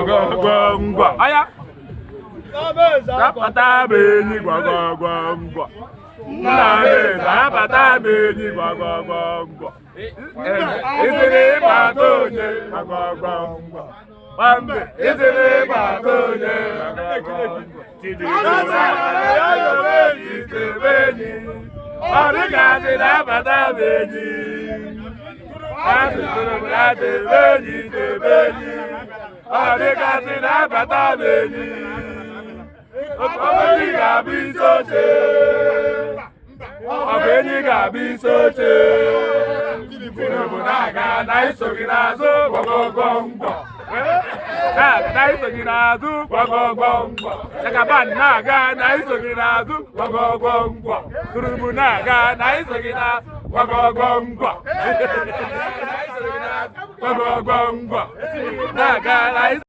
gwagwagwagwa. Aya. Zapata benyi gwagwagwagwa. Nnameza zapata benyi gwagwagwagwa. Isiri batonye gwagwagwagwa. Bambe isiri batonye gwagwagwagwa. Benyi. Origasi zapata benyi. Origasi zapata benyi. Ọbẹ̀ni gàbí sóche. Ọbẹ̀ni gàbí sóche. Tinubu na-aga na isoghị n'azụ gbọgbọgbọmgbọ. Na-aga na isoghị n'azụ gbọgbọgbọmgbọ. Jagaban na-aga na isoghị n'azụ gbọgbọgbọmgbọ. Tinubu na-aga na isoghị n'azụ gbọgbọgbọmgbọ. Gbọgbọgbọmgbọ. Na-aga na